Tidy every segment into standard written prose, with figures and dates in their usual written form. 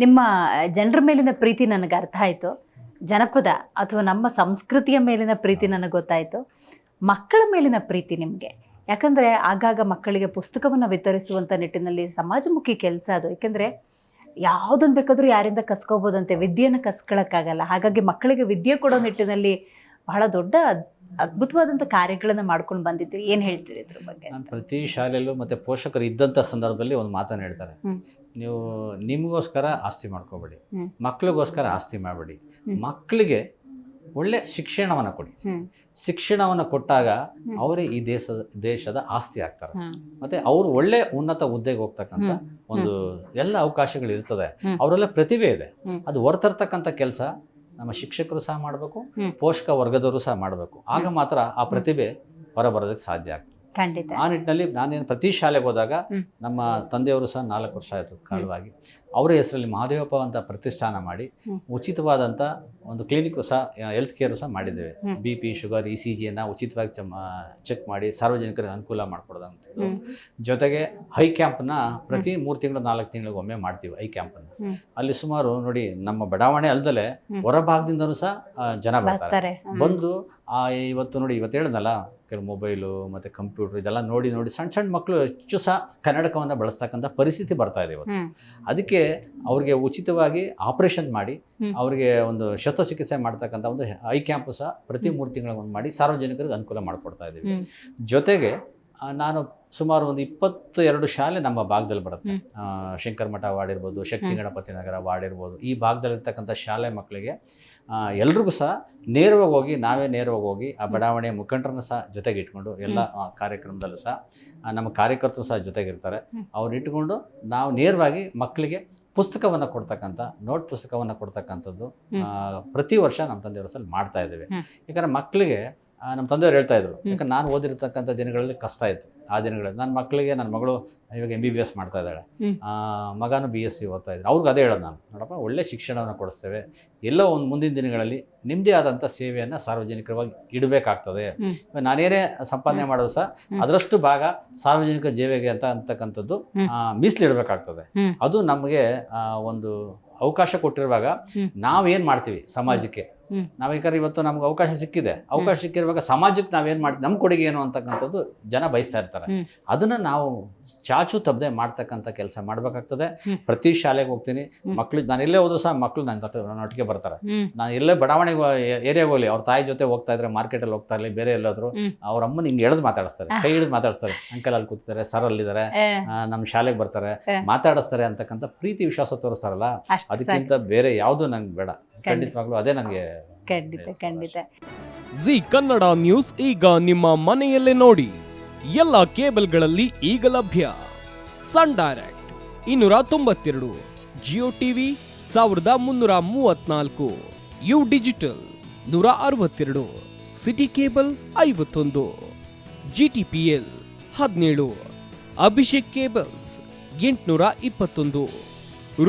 ನಿಮ್ಮ ಜನರ ಮೇಲಿನ ಪ್ರೀತಿ ನನಗೆ ಅರ್ಥ ಆಯಿತು. ಜನಪದ ಅಥವಾ ನಮ್ಮ ಸಂಸ್ಕೃತಿಯ ಮೇಲಿನ ಪ್ರೀತಿ ನನಗೆ ಗೊತ್ತಾಯಿತು. ಮಕ್ಕಳ ಮೇಲಿನ ಪ್ರೀತಿ ನಿಮಗೆ, ಯಾಕಂದರೆ ಆಗಾಗ ಮಕ್ಕಳಿಗೆ ಪುಸ್ತಕವನ್ನು ವಿತರಿಸುವಂಥ ನಿಟ್ಟಿನಲ್ಲಿ ಸಮಾಜಮುಖಿ ಕೆಲಸ ಅದು. ಏಕೆಂದರೆ ಯಾವುದನ್ನು ಬೇಕಾದರೂ ಯಾರಿಂದ ಕಸ್ಕೋಬೋದಂತೆ, ವಿದ್ಯೆಯನ್ನು ಕಸ್ಕೊಳ್ಳೋಕ್ಕಾಗಲ್ಲ. ಹಾಗಾಗಿ ಮಕ್ಕಳಿಗೆ ವಿದ್ಯೆ ಕೊಡೋ ನಿಟ್ಟಿನಲ್ಲಿ ಬಹಳ ದೊಡ್ಡ ಅದ್ಭುತವಾದಂಥ ಕಾರ್ಯಗಳನ್ನು ಮಾಡ್ಕೊಂಡು ಬಂದಿದ್ದೀರಿ. ಏನು ಹೇಳ್ತೀರಿ ಇದ್ರ ಬಗ್ಗೆ? ನಾನು ಪ್ರತಿ ಶಾಲೆಯಲ್ಲೂ ಮತ್ತು ಪೋಷಕರು ಇದ್ದಂಥ ಸಂದರ್ಭದಲ್ಲಿ ಒಂದು ಮಾತನ್ನು ಹೇಳ್ತಾರೆ, ನೀವು ನಿಮಗೋಸ್ಕರ ಆಸ್ತಿ ಮಾಡ್ಕೋಬೇಡಿ, ಮಕ್ಕಳಿಗೋಸ್ಕರ ಆಸ್ತಿ ಮಾಡಬೇಡಿ, ಮಕ್ಕಳಿಗೆ ಒಳ್ಳೆ ಶಿಕ್ಷಣವನ್ನು ಕೊಡಿ. ಶಿಕ್ಷಣವನ್ನು ಕೊಟ್ಟಾಗ ಅವರೇ ಈ ದೇಶದ ಆಸ್ತಿ ಆಗ್ತಾರೆ. ಮತ್ತೆ ಅವರು ಒಳ್ಳೆ ಉನ್ನತ ಹುದ್ದೆಗೆ ಹೋಗ್ತಕ್ಕಂಥ ಒಂದು ಎಲ್ಲ ಅವಕಾಶಗಳು ಇರ್ತದೆ. ಅವರೆಲ್ಲ ಪ್ರತಿಭೆ ಇದೆ, ಅದು ಹೊರತರ್ತಕ್ಕಂಥ ಕೆಲಸ ನಮ್ಮ ಶಿಕ್ಷಕರು ಸಹ ಮಾಡಬೇಕು, ಪೋಷಕ ವರ್ಗದವರು ಸಹ ಮಾಡಬೇಕು. ಆಗ ಮಾತ್ರ ಆ ಪ್ರತಿಭೆ ಹೊರಬರೋದಕ್ಕೆ ಸಾಧ್ಯ ಆಗ್ತದೆ. ಖಂಡಿತ. ಆ ನಿಟ್ಟಿನಲ್ಲಿ ನಾನೇನು ಪ್ರತಿ ಶಾಲೆಗೆ ಹೋದಾಗ ನಮ್ಮ ತಂದೆಯವರು ಸಹ 4 ವರ್ಷ ಆಯಿತು ಕಾಲವಾಗಿ ಅವರ ಹೆಸರಲ್ಲಿ ಮಹಾದೇವಪ್ಪ ಅಂತ ಪ್ರತಿಷ್ಠಾನ ಮಾಡಿ ಉಚಿತವಾದಂಥ ಒಂದು ಕ್ಲಿನಿಕ್ಕು ಸಹ, ಹೆಲ್ತ್ ಕೇರು ಸಹ ಮಾಡಿದ್ದೇವೆ. BP, ಶುಗರ್, ECGಯನ್ನು ಉಚಿತವಾಗಿ ಚೆಕ್ ಮಾಡಿ ಸಾರ್ವಜನಿಕರಿಗೆ ಅನುಕೂಲ ಮಾಡಿಕೊಡೋದಂಥದ್ದು. ಜೊತೆಗೆ ಹೈ ಕ್ಯಾಂಪನ್ನ ಪ್ರತಿ 3 ತಿಂಗಳು 4 ತಿಂಗಳಿಗೆ ಒಮ್ಮೆ ಮಾಡ್ತೀವಿ. ಹೈ ಕ್ಯಾಂಪನ್ನು ಅಲ್ಲಿ ಸುಮಾರು ನೋಡಿ, ನಮ್ಮ ಬಡಾವಣೆ ಅಲ್ದಲೆ ಹೊರಭಾಗದಿಂದನೂ ಸಹ ಜನ ಬರ್ತಾರೆ. ಬಂದು ಇವತ್ತು ನೋಡಿ, ಇವತ್ತು ಹೇಳಿದ್ನಲ್ಲ, ಕೆಲವು ಮೊಬೈಲು ಮತ್ತು ಕಂಪ್ಯೂಟರ್ ಇದೆಲ್ಲ ನೋಡಿ ಸಣ್ಣ ಸಣ್ಣ ಮಕ್ಕಳು ಹೆಚ್ಚು ಸಹ ಕನ್ನಡಕವನ್ನು ಬಳಸ್ತಕ್ಕಂಥ ಪರಿಸ್ಥಿತಿ ಬರ್ತಾ ಇದೆ ಇವತ್ತು. ಅದಕ್ಕೆ ಅವ್ರಿಗೆ ಉಚಿತವಾಗಿ ಆಪರೇಷನ್ ಮಾಡಿ ಅವರಿಗೆ ಒಂದು ಶಸ್ತ್ರಚಿಕಿತ್ಸೆ ಮಾಡ್ತಕ್ಕಂಥ ಒಂದು ಐ ಕ್ಯಾಂಪು ಸಹ ಪ್ರತಿ 3 ತಿಂಗಳಿಗೆ ಒಂದು ಮಾಡಿ ಸಾರ್ವಜನಿಕರಿಗೆ ಅನುಕೂಲ ಮಾಡಿಕೊಡ್ತಾ ಇದ್ದೀವಿ. ಜೊತೆಗೆ ನಾನು ಸುಮಾರು ಒಂದು 22 ಶಾಲೆ ನಮ್ಮ ಭಾಗದಲ್ಲಿ ಬರುತ್ತೆ. ಶಂಕರ ಮಠ ವಾರ್ಡ್ ಇರ್ಬೋದು, ಶಕ್ತಿ ಗಣಪತಿ ನಗರ ವಾರ್ಡ್ ಇರ್ಬೋದು. ಈ ಭಾಗದಲ್ಲಿರ್ತಕ್ಕಂಥ ಶಾಲೆ ಮಕ್ಕಳಿಗೆ ಎಲ್ರಿಗೂ ಸಹ ನಾವೇ ನೇರವಾಗಿ ಹೋಗಿ ಆ ಬಡಾವಣೆಯ ಮುಖಂಡರನ್ನು ಸಹ ಜೊತೆಗೆ ಇಟ್ಕೊಂಡು ಎಲ್ಲ ಕಾರ್ಯಕ್ರಮದಲ್ಲೂ ಸಹ ನಮ್ಮ ಕಾರ್ಯಕರ್ತರು ಸಹ ಜೊತೆಗಿರ್ತಾರೆ. ಅವ್ರು ಇಟ್ಕೊಂಡು ನಾವು ನೇರವಾಗಿ ಮಕ್ಕಳಿಗೆ ಪುಸ್ತಕವನ್ನು ಕೊಡ್ತಕ್ಕಂಥ ನೋಟ್ ಪುಸ್ತಕವನ್ನು ಕೊಡ್ತಕ್ಕಂಥದ್ದು ಪ್ರತಿ ವರ್ಷ ನಮ್ಮ ತಂದೆಯವರು ಸಹ ಮಾಡ್ತಾ ಇದ್ದೇವೆ. ಯಾಕಂದರೆ ಮಕ್ಕಳಿಗೆ ನಮ್ಮ ತಂದೆಯವರು ಹೇಳ್ತಾ ಇದ್ರು, ಯಾಕಂದ್ರೆ ನಾನು ಓದಿರ್ತಕ್ಕಂಥ ದಿನಗಳಲ್ಲಿ ಕಷ್ಟ ಇತ್ತು. ಆ ದಿನಗಳಲ್ಲಿ ನನ್ನ ಮಕ್ಕಳಿಗೆ, ನನ್ನ ಮಗಳು ಇವಾಗ MBBS ಮಾಡ್ತಾ ಇದ್ದಾಳೆ, ಮಗನೂ BSc ಓದ್ತಾ ಇದ್ದಾರೆ. ಅವ್ರಿಗೆ ಅದೇ ಹೇಳೋದು ನಾನು, ನೋಡಪ್ಪ ಒಳ್ಳೆ ಶಿಕ್ಷಣವನ್ನು ಕೊಡಿಸ್ತೇವೆ, ಎಲ್ಲೋ ಒಂದು ಮುಂದಿನ ದಿನಗಳಲ್ಲಿ ನಿಮ್ಮದೇ ಆದಂಥ ಸೇವೆಯನ್ನು ಸಾರ್ವಜನಿಕವಾಗಿ ಇಡಬೇಕಾಗ್ತದೆ. ನಾನೇನೇ ಸಂಪಾದನೆ ಮಾಡೋದು ಸಹ ಅದರಷ್ಟು ಭಾಗ ಸಾರ್ವಜನಿಕ ಸೇವೆಗೆ ಅಂತಕ್ಕಂಥದ್ದು ಮೀಸಲಿಡಬೇಕಾಗ್ತದೆ. ಅದು ನಮಗೆ ಒಂದು ಅವಕಾಶ ಕೊಟ್ಟಿರುವಾಗ ನಾವೇನು ಮಾಡ್ತೀವಿ ಸಮಾಜಕ್ಕೆ, ನಾವೇಕಾದ್ರೆ ಇವತ್ತು ನಮ್ಗೆ ಅವಕಾಶ ಸಿಕ್ಕಿರುವಾಗ ಸಮಾಜಕ್ಕೆ ನಾವೇನು ಮಾಡ್ತೀವಿ, ನಮ್ಮ ಕೊಡುಗೆ ಏನು ಅಂತಕ್ಕಂಥದ್ದು ಜನ ಬಯಸ್ತಾ ಇರ್ತಾರೆ. ಅದನ್ನು ನಾವು ಚಾಚು ತಪ್ಪದೆ ಮಾಡ್ತಕ್ಕಂಥ ಕೆಲಸ ಮಾಡಬೇಕಾಗ್ತದೆ. ಪ್ರತಿ ಶಾಲೆಗೆ ಹೋಗ್ತೀನಿ, ಮಕ್ಳು ನಾನು ಎಲ್ಲೇ ಹೋದ್ರು ಸಹ ಮಕ್ಕಳು ನನ್ನೊಟ್ಟಿಗೆ ಬರ್ತಾರೆ. ನಾನು ಎಲ್ಲೇ ಬಡಾವಣೆಗೆ ಏರಿಯಾಗೆ ಹೋಗಲಿ, ಅವ್ರ ತಾಯಿ ಜೊತೆ ಹೋಗ್ತಾ ಇದ್ರೆ, ಮಾರ್ಕೆಟಲ್ಲಿ ಹೋಗ್ತಾ ಇರಲಿ, ಬೇರೆ ಎಲ್ಲಾದ್ರು ಅವ್ರ ಅಮ್ಮನ ಹಿಂಗೆ ಎಳೆದು ಮಾತಾಡಿಸ್ತಾರೆ, ಕೈ ಹಿಡಿದು ಮಾತಾಡಿಸ್ತಾರೆ, ಅಂಕಲ್ ಅಲ್ಲಿ ಕೂತಿದ್ದಾರೆ, ಸರ್ ಅಲ್ಲಿದ್ದಾರೆ, ನಮ್ಮ ಶಾಲೆಗೆ ಬರ್ತಾರೆ, ಮಾತಾಡಿಸ್ತಾರೆ ಅಂತಕ್ಕಂಥ ಪ್ರೀತಿ ವಿಶ್ವಾಸ ತೋರಿಸ್ತಾರಲ್ಲ, ಅದಕ್ಕಿಂತ ಬೇರೆ ಯಾವುದು ನಂಗೆ ಬೇಡ. ಖಂಡಿತವಾಗ್ಲೂ ಅದೇ ನನಗೆ. ಖಂಡಿತ. ಜಿ ಕನ್ನಡ ನ್ಯೂಸ್ ಈಗ ನಿಮ್ಮ ಮನೆಯಲ್ಲೇ ನೋಡಿ. ಎಲ್ಲ ಕೇಬಲ್ಗಳಲ್ಲಿ ಈಗ ಲಭ್ಯ. Sun Direct 292, Jio TV 1334, U Digital 162, City Cable 51, GTPL 17, Abhishek Cables 821,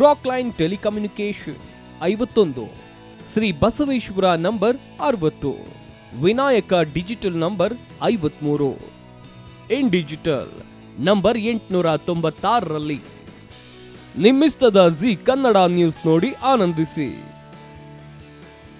Rock Line Telecommunication 51, Shri Basaveshwara number 60, Vinayaka digital number 53, in digital number 896ರಲ್ಲಿ. ನಿಮ್ಮಿಸ್ತದ ಜಿ ಕನ್ನಡ ನ್ಯೂಸ್ ನೋಡಿ ಆನಂದಿಸಿ.